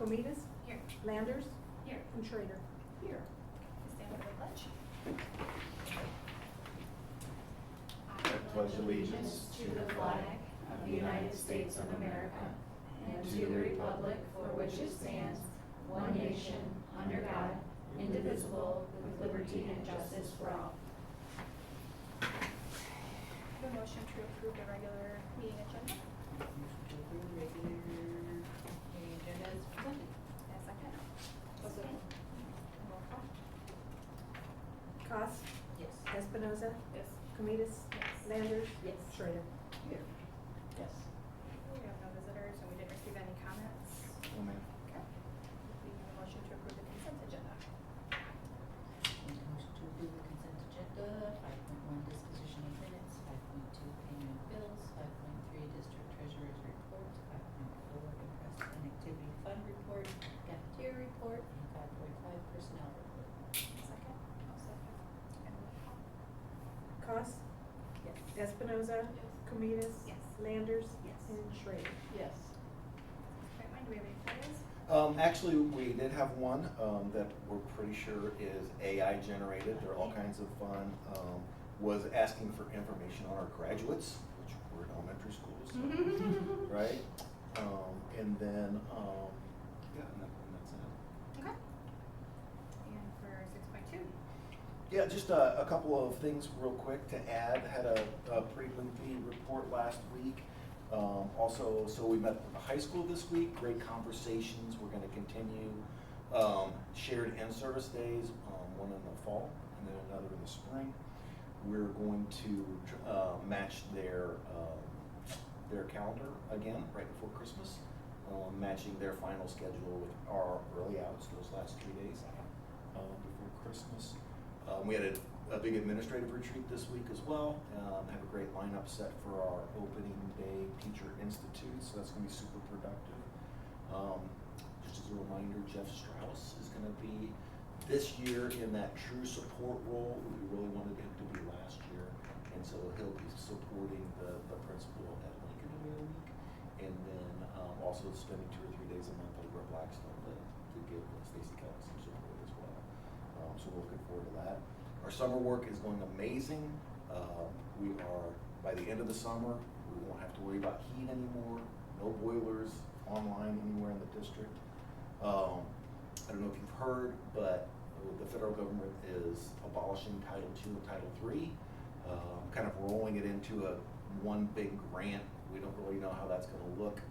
Comitas? Here. Landers? Here. And Schrader? Here. Stand for the pledge. I pledge allegiance to the flag of the United States of America and to the republic for which it stands, one nation, under God, indivisible, with liberty and justice for all. The motion to approve the regular meeting agenda. Motion to approve the regular meeting agenda as presented. And a second. Roll call. Cost? Yes. Espinoza? Yes. Comitas? Yes. Landers? Yes. Schrader? Here. Yes. We have no visitors and we didn't receive any comments. Oh, man. Okay. We need a motion to approve the consent agenda. Motion to approve the consent agenda. 5.1 disposition of minutes. 5.2 payment of bills. 5.3 district treasurer's report. 5.4 interest and activity fund report. Cafeteria report. And 5.5 personnel report. Second. I'll second. And roll call. Cost? Yes. Espinoza? Yes. Comitas? Yes. Landers? Yes. And Schrader? Yes. Okay, Mike, do we have any photos? Actually, we did have one that we're pretty sure is AI generated. They're all kinds of fun. Was asking for information on our graduates, which were in elementary schools, right? And then, yeah, and that's it. Okay. And for 6.2. Yeah, just a couple of things real quick to add. Had a pretty lengthy report last week. Also, so we met with the high school this week, great conversations. We're gonna continue shared in-service days, one in the fall and then another in the spring. We're going to match their calendar again right before Christmas, matching their final schedule with our early outs those last 3 days before Christmas. We had a big administrative retreat this week as well. Have a great lineup set for our opening day Teacher Institute, so that's going to be super productive. Just as a reminder, Jeff Strauss is going to be this year in that true support role we really wanted him to be last year, and so he'll be supporting the principal at Lincoln every other week, and then also spending 2 or 3 days a month over at Blackstone to give Stacy Kelly some support as well. So we're looking forward to that. Our summer work is going amazing. We are, by the end of the summer, we won't have to worry about heat anymore, no boilers online anywhere in the district. I don't know if you've heard, but the federal government is abolishing Title II and Title III, kind of rolling it into one big grant. We don't really know how that's going to look.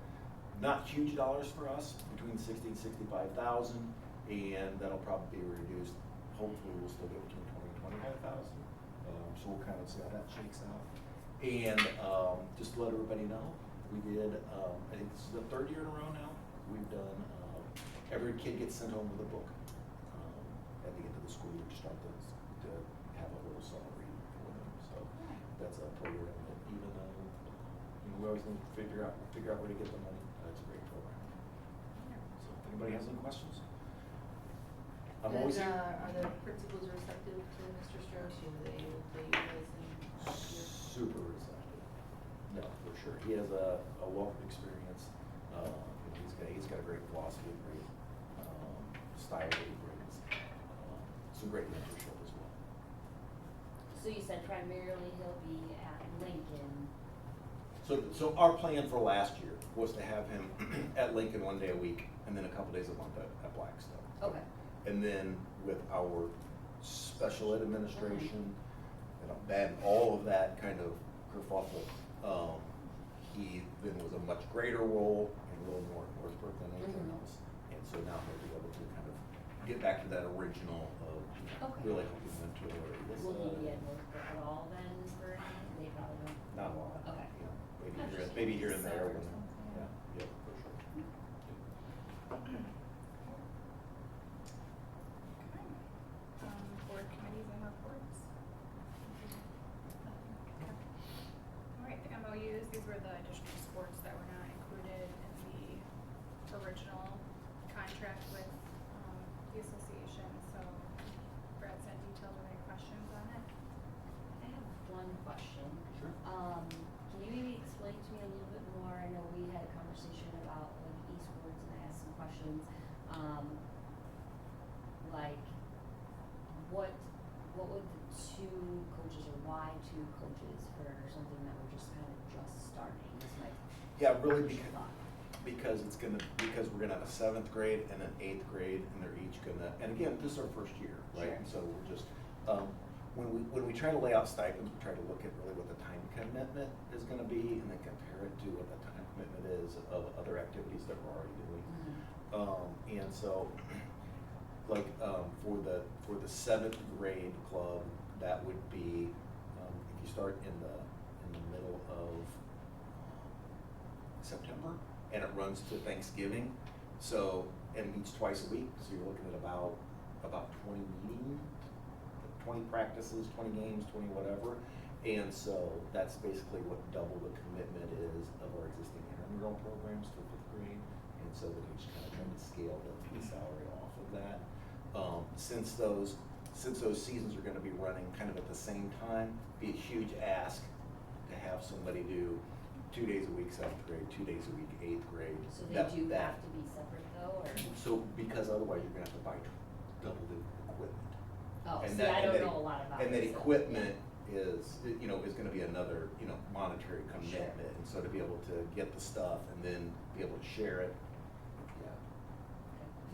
Not huge dollars for us, between $60,000 and $65,000, and that'll probably be reduced. Hopefully, we'll still get between $20,000 and $25,000. So we'll kind of see how that shakes out. And just to let everybody know, we did. I think this is the 3rd year in a row now. We've done. Every kid gets sent home with a book at the end of the school year to start to have a little summer reading for them. So that's a program that even though we always need to figure out where to get the money. It's a great program. So if anybody has any questions. I'm always here. Are the principals receptive to Mr. Strauss? Were they able to utilize him last year? Super receptive. No, for sure. He has a wealth of experience. He's got a great philosophy, a great style that he brings. Some great mentorship as well. So you said primarily he'll be at Lincoln. So our plan for last year was to have him at Lincoln 1 day a week and then a couple days a month at Blackstone. Okay. And then with our special ed administration, and all of that kind of kerfuffle, he then was a much greater role and a little more at Northbrook than anything else. And so now he'll be able to kind of get back to that original of Okay. really helping them to Will he be at Northbrook at all then for anything? They probably won't. not a lot. Okay. You know, maybe here and there. When, Something. yeah, for sure. Okay. Board committees and reports. All right, the MOUs, these were the additional sports that were not included in the original contract with the association. So Brad sent details. Are there any questions on it? I have one question. Sure. Can you maybe explain to me a little bit more? I know we had a conversation about like esports and I asked some questions. like, what would the two coaches, or why two coaches for something that we're just kind of just starting? This might. Yeah, really push a lot. because we're gonna have a 7th grade and an 8th grade, and they're each gonna, and again, this is our first year, right? Sure. And so we're just, when we try to lay out stipends, we try to look at really what the time commitment is gonna be, and then compare it to what the time commitment is of other activities that we're already doing. Mhm. And so, like, for the 7th grade club, that would be, if you start in the middle of September, and it runs to Thanksgiving, so, and meets twice a week, so you're looking at about 20 meetings, 20 practices, 20 games, 20 whatever, and so that's basically what double the commitment is of our existing intramural programs for 5th grade, and so we can just kind of try to scale the salary off of that. Since those seasons are gonna be running kind of at the same time, be a huge ask to have somebody do 2 days a week 7th grade, 2 days a week 8th grade. So they That- do that- have to be separate though, or? So, because otherwise you're gonna have to buy double the equipment. Oh, And see, that- I and don't that- know a lot about it. And that so, equipment is gonna be another, monetary commitment. Sure. And so to be able to get the stuff and then be able to share it, yeah.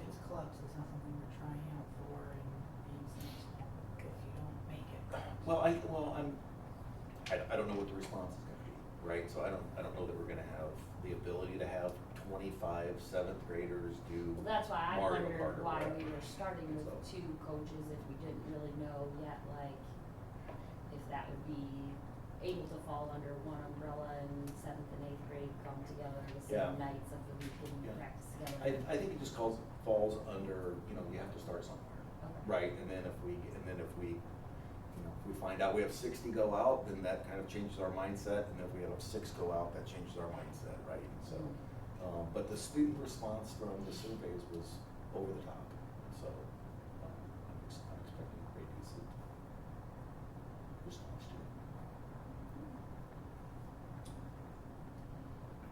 It's clubs, it's not something we're trying out for and being sent if you don't make it. Well, I don't know what the response is gonna be, right? So I don't know that we're gonna have the ability to have 25 7th graders do Well, that's why I Mario wondered Kart or why whatever. we were starting with So- 2 coaches if we didn't really know yet, like, if that would be able to fall under one umbrella and 7th and 8th grade come together the Yeah. same nights of the week and Yeah. practice together. I think it just falls under, you have to start somewhere, Okay. right? And then if we if we find out we have 60 go out, then that kind of changes our mindset, and if we have 6 go out, that changes our mindset, right? And so, but the student response from the surveys was over the top, so I'm expecting a pretty decent response to it.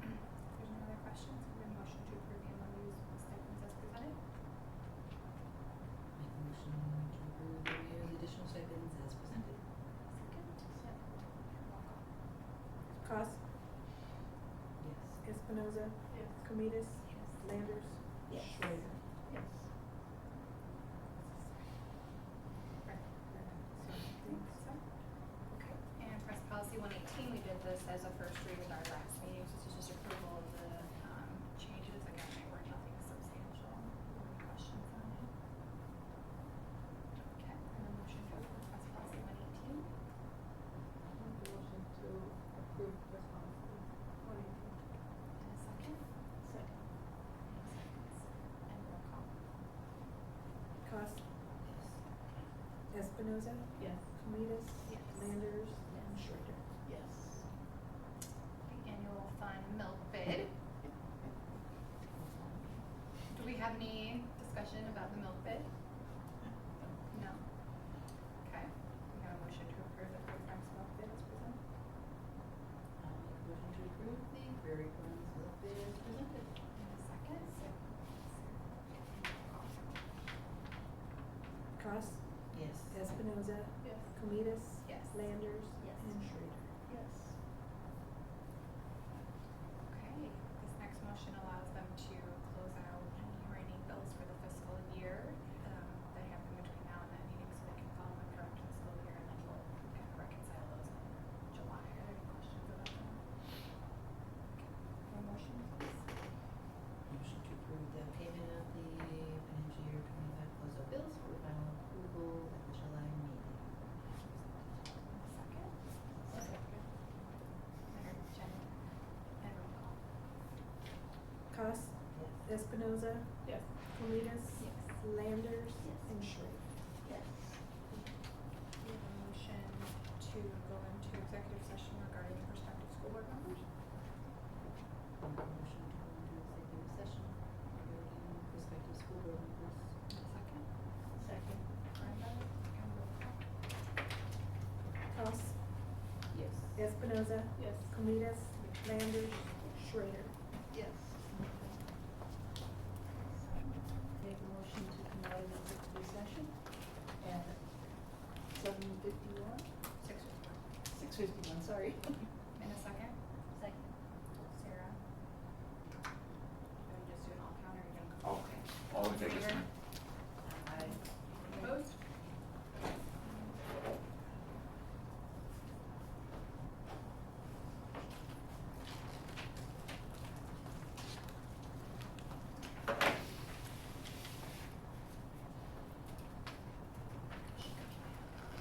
If there's no other questions, we have a motion to approve the MOUs with stipends as presented. Make a motion to approve the additional stipends as presented. Second. Roll call. Cost, Yes. Espinoza. Yes. Comitas. Yes. Landers. Yes. Schrader. Yes. Okay, and press policy 118, we did this as a first read at our last meeting, so this is just approval of the changes. Again, they were nothing substantial. Any questions on it? Okay, and a motion to approve press policy 118. Motion to approve press policy 118. And a second? Second. Any seconds? And roll call. Cost, Yes. Espinoza. Yes. Comitas. Yes. Landers. Yes. And Schrader. Yes. The annual fund milk bid. Do we have any discussion about the milk bid? No. Okay, we have a motion to approve the Prairie Farms milk bid as presented. I'll make a motion to approve the Prairie Farms milk bid as presented. And a second? Cost, Yes. Espinoza. Yes. Comitas. Yes. Landers. Yes. And Schrader. Yes. Okay, this next motion allows them to close out any remaining bills for the fiscal year, they have in between now and that meeting, so they can follow the correct fiscal year, and then we'll kind of reconcile those in July. Are there any questions about them? Okay, a motion, please. Motion to approve the payment of the financial year 25 closeout bills for final approval at the July meeting. Second? Second. Mary, Jenny, and roll call. Cost, Yes. Espinoza. Yes. Comitas. Yes. Landers. Yes. And Schrader. Yes. We have a motion to go into executive session regarding prospective school board members. Make a motion to go into executive session regarding prospective school board members. Second. Second. Brenda, and roll call. Cost, Yes. Espinoza. Yes. Comitas. Landers. Schrader. Yes. Sorry. In a second? Second. Sarah? Are we just doing all count or are you gonna? All. Okay. All in favor? Aye. Opposed?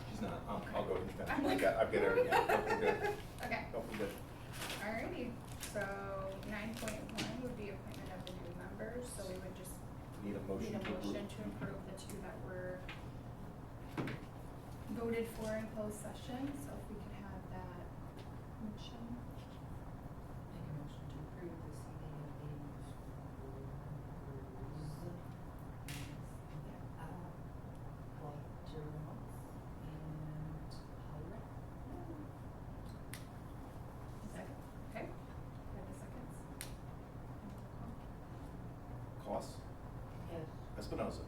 She's not, I'll go. I'm like- I've got everything, yeah, we're good. Okay. Nope, we're good. Alrighty, so 9.1 would be appointment of the new members, so we would just Need a motion need a to approve. motion to approve the two that were voted for in closed session, so if we could have that motion. Make a motion to approve the CBA schools. Walter and Paula. Second. Okay, we have the seconds. Cost, Yes. Espinoza,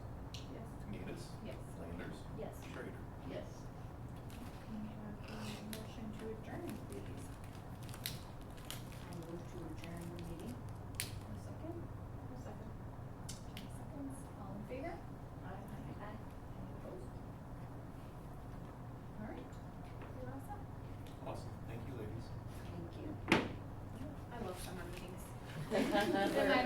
Yes. Kanidas, Yes. Landers, Yes. Schrader. Yes. Can we have a motion to adjourn, please? I move to adjourn the meeting. A second? A second. 10 seconds, all in favor? Aye. Any opposed? Alright, you're all set. Awesome, thank you, ladies. Thank you. I love summer meetings. They're They're my